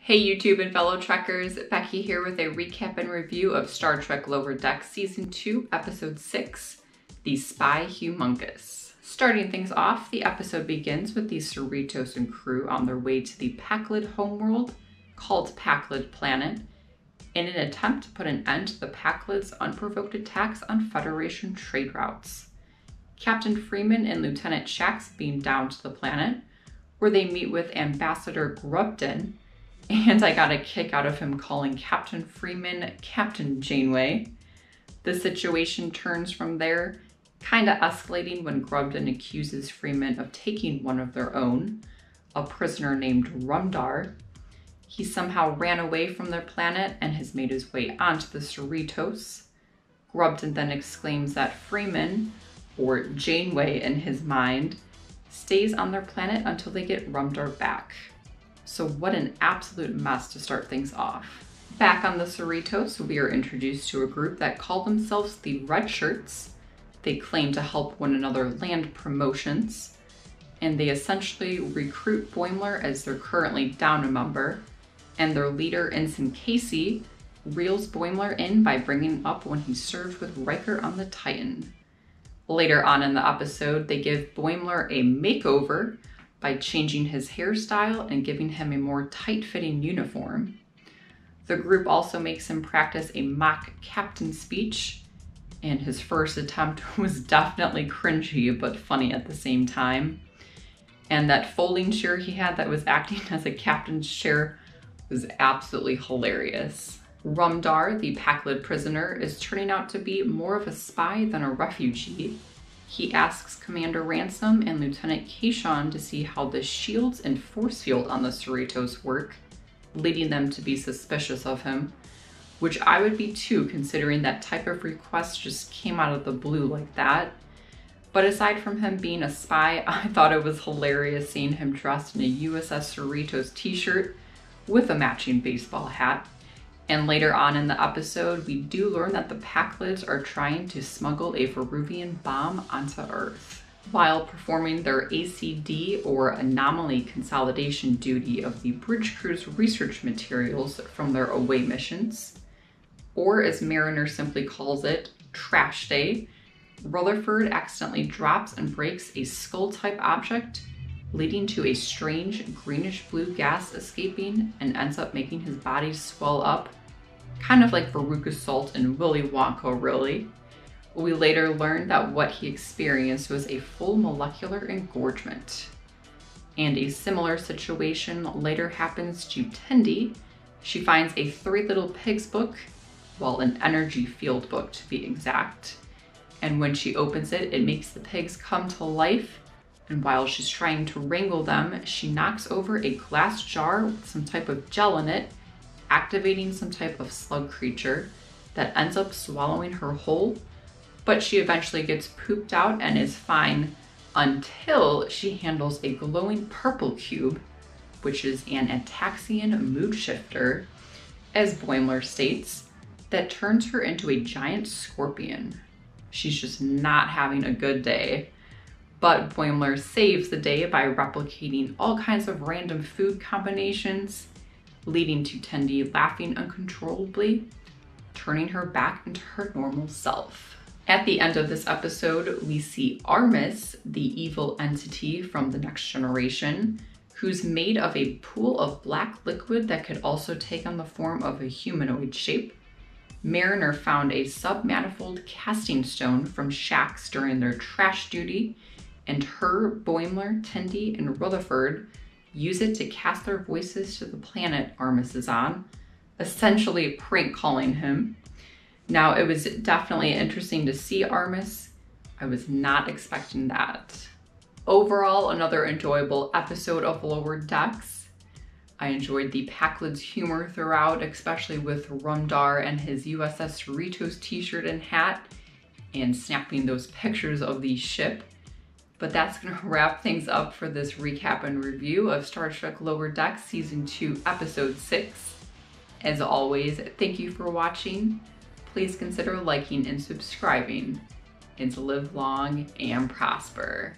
Hey YouTube and fellow Trekkers, Becky here with a recap and review of Star Trek Lower Decks Season 2, Episode 6, the Spy Humongous. Starting things off, the episode begins with the Cerritos and crew on their way to the Pakled homeworld, called Pakled Planet, in an attempt to put an end to the Pakled's unprovoked attacks on Federation trade routes. Captain Freeman and Lieutenant Shax beam down to the planet, where they meet with Ambassador Grubden, and I got a kick out of him calling Captain Freeman Captain Janeway. The situation turns from there, kinda escalating when Grubden accuses Freeman of taking one of their own, a prisoner named Ramdar. He somehow ran away from their planet and has made his way onto the Cerritos. Grubden then exclaims that Freeman, or Janeway in his mind, stays on their planet until they get Ramdar back. So what an absolute mess to start things off. Back on the Cerritos, we are introduced to a group that call themselves the Red Shirts. They claim to help one another land promotions, and they essentially recruit Boimler as they're currently down a member, and their leader, Ensign Casey, reels Boimler in by bringing up when he served with Riker on the Titan. Later on in the episode, they give Boimler a makeover by changing his hairstyle and giving him a more tight-fitting uniform. The group also makes him practice a mock captain speech, and his first attempt was definitely cringy but funny at the same time. And that folding chair he had that was acting as a captain's chair was absolutely hilarious. Ramdar, the Pakled prisoner, is turning out to be more of a spy than a refugee. He asks Commander Ransom and Lieutenant Kayshon to see how the shields and force field on the Cerritos work, leading them to be suspicious of him, which I would be too, considering that type of request just came out of the blue like that. But aside from him being a spy, I thought it was hilarious seeing him dressed in a USS Cerritos t-shirt with a matching baseball hat. And later on in the episode, we do learn that the Pakleds are trying to smuggle a Veruvian bomb onto Earth. While performing their ACD, or Anomaly Consolidation duty of the bridge crew's research materials from their away missions, or as Mariner simply calls it, Trash Day, Rutherford accidentally drops and breaks a skull-type object, leading to a strange greenish-blue gas escaping and ends up making his body swell up, kind of like Veruca Salt and Willy Wonka, really. We later learned that what he experienced was a full molecular engorgement. And a similar situation later happens to Tendy. She finds a Three Little Pigs book, well, an energy field book to be exact. And when she opens it, it makes the pigs come to life. And while she's trying to wrangle them, she knocks over a glass jar with some type of gel in it, activating some type of slug creature that ends up swallowing her whole, but she eventually gets pooped out and is fine until she handles a glowing purple cube, which is an Ataxian mood shifter, as Boimler states, that turns her into a giant scorpion. She's just not having a good day. But Boimler saves the day by replicating all kinds of random food combinations, leading to Tendy laughing uncontrollably, turning her back into her normal self. At the end of this episode, we see Armis, the evil entity from the Next Generation, who's made of a pool of black liquid that could also take on the form of a humanoid shape. Mariner found a submanifold casting stone from Shax during their trash duty, and her, Boimler, Tendy, and Rutherford use it to cast their voices to the planet Armis is on, essentially prank calling him. Now, it was definitely interesting to see Armis. I was not expecting that. Overall, another enjoyable episode of Lower Decks. I enjoyed the Pakled's humor throughout, especially with Ramdar and his USS Cerritos t-shirt and hat, and snapping those pictures of the ship. But that's going to wrap things up for this recap and review of Star Trek Lower Decks Season 2, Episode 6. As always, thank you for watching. Please consider liking and subscribing, and to live long and prosper.